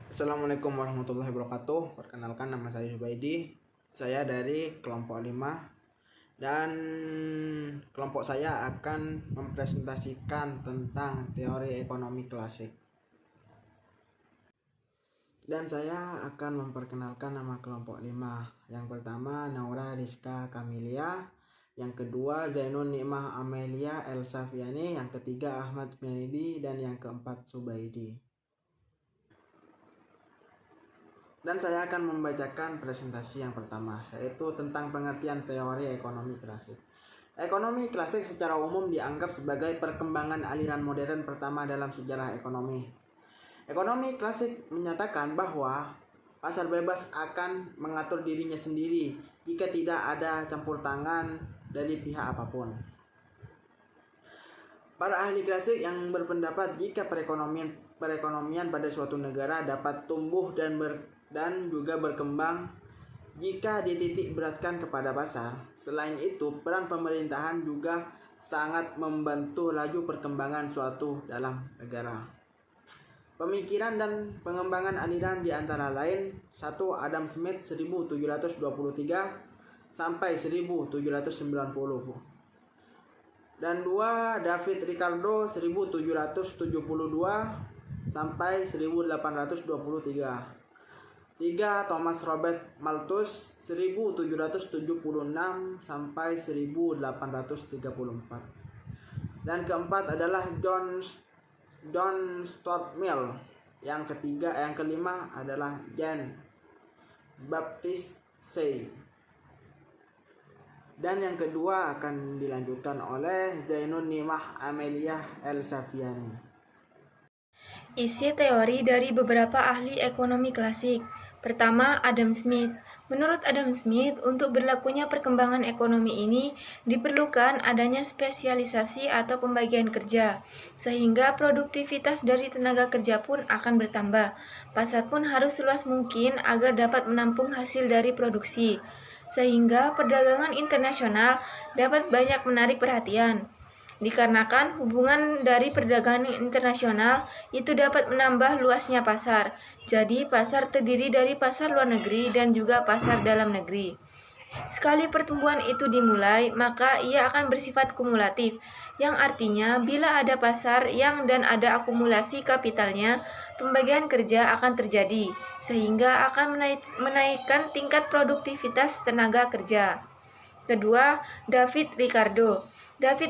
Assalamualaikum warahmatullahi wabarakatuh. Perkenalkan, nama saya Zubaidi. Saya dari kelompok 5 dan kelompok saya akan mempresentasikan tentang teori ekonomi klasik. Dan saya akan memperkenalkan nama kelompok 5. Yang pertama Naura Rizka Kamilia, yang kedua Zainun Nikmah Amelia Elsafiani, yang ketiga Ahmad Junaidi, dan yang keempat Subaidi. Dan saya akan membacakan presentasi yang pertama, yaitu tentang pengertian teori ekonomi klasik. Ekonomi klasik secara umum dianggap sebagai perkembangan aliran modern pertama dalam sejarah ekonomi. Ekonomi klasik menyatakan bahwa pasar bebas akan mengatur dirinya sendiri jika tidak ada campur tangan dari pihak apapun. Para ahli klasik yang berpendapat jika perekonomian pada suatu negara dapat tumbuh dan juga berkembang jika dititik beratkan kepada pasar. Selain itu, peran pemerintahan juga sangat membantu laju perkembangan suatu dalam negara. Pemikiran dan pengembangan aliran di antara lain: 1. Adam Smith 1723 sampai 1790, dan 2. David Ricardo 1772 sampai 1823. 3. Thomas Robert Malthus 1776 sampai 1834. Dan keempat adalah John Stuart Mill. Yang kelima adalah Jean Baptiste Say. Dan yang kedua akan dilanjutkan oleh Zainun Nimah Amelia Elsafiani. Isi teori dari beberapa ahli ekonomi klasik. Pertama, Adam Smith. Menurut Adam Smith, untuk berlakunya perkembangan ekonomi ini diperlukan adanya spesialisasi atau pembagian kerja, sehingga produktivitas dari tenaga kerja pun akan bertambah. Pasar pun harus seluas mungkin agar dapat menampung hasil dari produksi, sehingga perdagangan internasional dapat banyak menarik perhatian. Dikarenakan hubungan dari perdagangan internasional itu dapat menambah luasnya pasar. Jadi pasar terdiri dari pasar luar negeri dan juga pasar dalam negeri. Sekali pertumbuhan itu dimulai, maka ia akan bersifat kumulatif, yang artinya bila ada pasar dan ada akumulasi kapitalnya, pembagian kerja akan terjadi, sehingga akan menaikkan tingkat produktivitas tenaga kerja. Kedua, David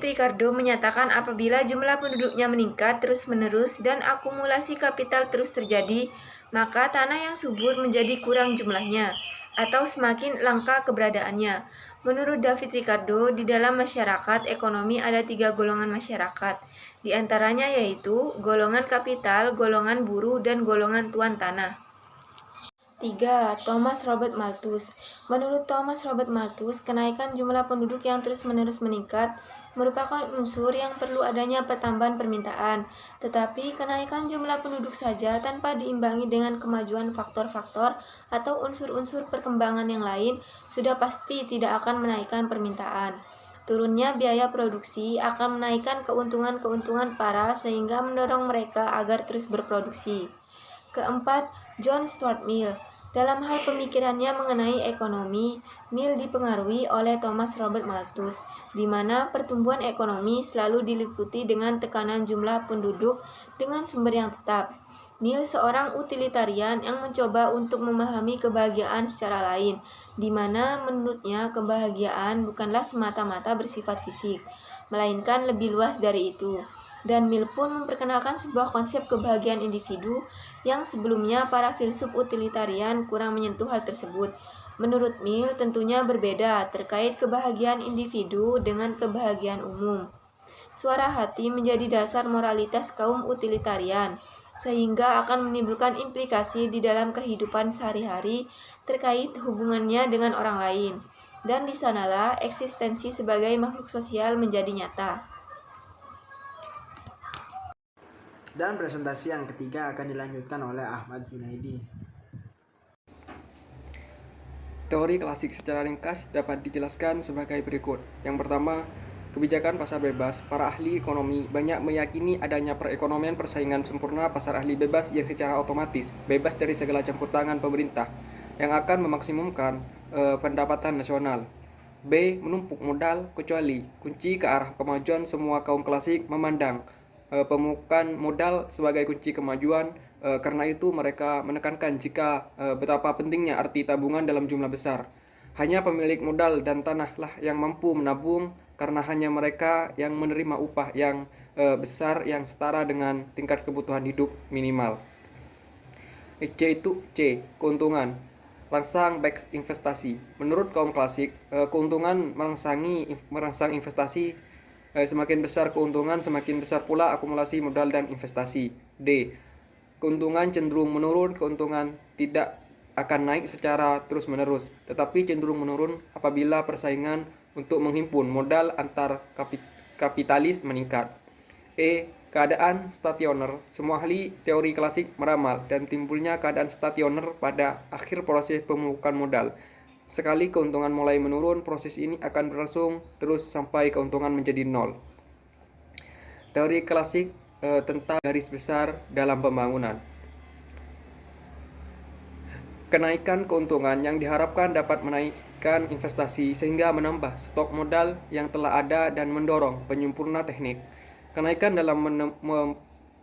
Ricardo menyatakan apabila jumlah penduduknya meningkat terus-menerus dan akumulasi kapital terus terjadi, maka tanah yang subur menjadi kurang jumlahnya atau semakin langka keberadaannya. Menurut David Ricardo, di dalam masyarakat ekonomi ada 3 golongan masyarakat, di antaranya yaitu golongan kapital, golongan buruh, dan golongan tuan tanah. 3. Thomas Robert Malthus. Menurut Thomas Robert Malthus, kenaikan jumlah penduduk yang terus-menerus meningkat merupakan unsur yang perlu adanya pertambahan permintaan, tetapi kenaikan jumlah penduduk saja tanpa diimbangi dengan kemajuan faktor-faktor atau unsur-unsur perkembangan yang lain sudah pasti tidak akan menaikkan permintaan. Turunnya biaya produksi akan menaikkan keuntungan para sehingga mendorong mereka agar terus berproduksi. Keempat, John Stuart Mill. Dalam hal pemikirannya mengenai ekonomi, Mill dipengaruhi oleh Thomas Robert Malthus, di mana pertumbuhan ekonomi selalu diliputi dengan tekanan jumlah penduduk dengan sumber yang tetap. Mill seorang utilitarian yang mencoba untuk memahami kebahagiaan secara lain, di mana menurutnya kebahagiaan bukanlah semata-mata bersifat fisik, melainkan lebih luas dari itu. Dan Mill pun memperkenalkan sebuah konsep kebahagiaan individu yang sebelumnya para filsuf utilitarian kurang menyentuh hal tersebut. Menurut Mill tentunya berbeda terkait kebahagiaan individu dengan kebahagiaan umum. Suara hati menjadi dasar moralitas kaum utilitarian, sehingga akan menimbulkan implikasi di dalam kehidupan sehari-hari terkait hubungannya dengan orang lain. Dan di sanalah eksistensi sebagai makhluk sosial menjadi nyata. Dan presentasi yang ketiga akan dilanjutkan oleh Ahmad Junaidi. Teori klasik secara ringkas dapat dijelaskan sebagai berikut. Yang pertama, kebijakan pasar bebas, para ahli ekonomi banyak meyakini adanya perekonomian persaingan sempurna pasar ahli bebas yang secara otomatis bebas dari segala campur tangan pemerintah yang akan memaksimumkan pendapatan nasional. B. Menumpuk modal, kecuali kunci ke arah kemajuan semua kaum klasik memandang pemupukan modal sebagai kunci kemajuan. Karena itu mereka menekankan jika betapa pentingnya arti tabungan dalam jumlah besar. Hanya pemilik modal dan tanahlah yang mampu menabung, karena hanya mereka yang menerima upah yang besar yang setara dengan tingkat kebutuhan hidup minimal. C. Keuntungan merangsang baik investasi. Menurut kaum klasik, keuntungan merangsang investasi. Semakin besar keuntungan, semakin besar pula akumulasi modal dan investasi. D. Keuntungan cenderung menurun. Keuntungan tidak akan naik secara terus-menerus, tetapi cenderung menurun apabila persaingan untuk menghimpun modal antar kapitalis meningkat. E. Keadaan stasioner. Semua ahli teori klasik meramal dan timbulnya keadaan stasioner pada akhir proses pemupukan modal. Sekali keuntungan mulai menurun, proses ini akan berlangsung terus sampai keuntungan menjadi nol. Teori klasik tentang garis besar dalam pembangunan. Kenaikan keuntungan yang diharapkan dapat menaikkan investasi sehingga menambah stok modal yang telah ada dan mendorong penyempurna teknik. Kenaikan dalam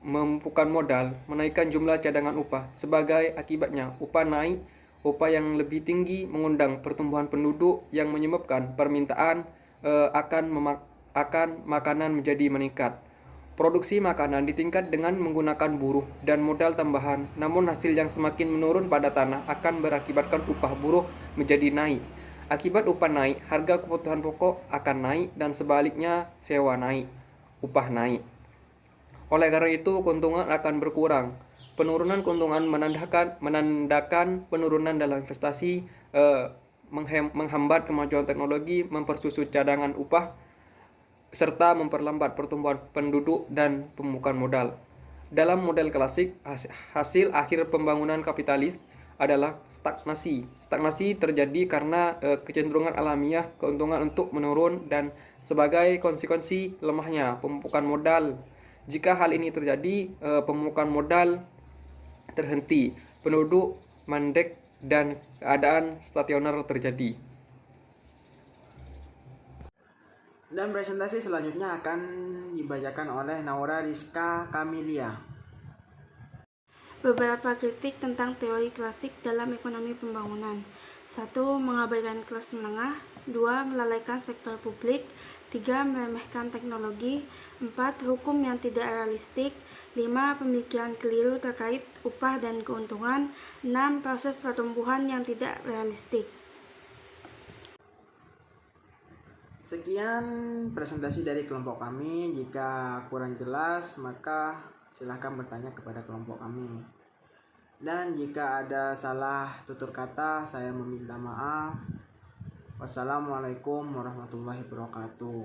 memupukkan modal menaikkan jumlah cadangan upah. Sebagai akibatnya, upah naik. Upah yang lebih tinggi mengundang pertumbuhan penduduk yang menyebabkan permintaan akan makanan menjadi meningkat. Produksi makanan ditingkat dengan menggunakan buruh dan modal tambahan, namun hasil yang semakin menurun pada tanah akan berakibatkan upah buruh menjadi naik. Akibat upah naik, harga kebutuhan pokok akan naik dan sebaliknya sewa naik, upah naik. Oleh karena itu, keuntungan akan berkurang. Penurunan keuntungan menandakan penurunan dalam investasi, menghambat kemajuan teknologi, mempersusut cadangan upah, serta memperlambat pertumbuhan penduduk dan pembukaan modal. Dalam model klasik, hasil akhir pembangunan kapitalis adalah stagnasi. Stagnasi terjadi karena kecenderungan alamiah keuntungan untuk menurun dan sebagai konsekuensi lemahnya pembukaan modal. Jika hal ini terjadi, pembukaan modal terhenti, penduduk mandek, dan keadaan stasioner terjadi. Dan presentasi selanjutnya akan dibacakan oleh Naura Rizka Kamilia. Beberapa kritik tentang teori klasik dalam ekonomi pembangunan. 1. Mengabaikan kelas menengah. 2. Melalaikan sektor publik. 3. Meremehkan teknologi. 4. Hukum yang tidak realistik. 5. Pemikiran keliru terkait upah dan keuntungan. 6. Proses pertumbuhan yang tidak realistik. Sekian presentasi dari kelompok kami. Jika kurang jelas, maka silahkan bertanya kepada kelompok kami. Dan jika ada salah tutur kata, saya meminta maaf. Wassalamualaikum warahmatullahi wabarakatuh.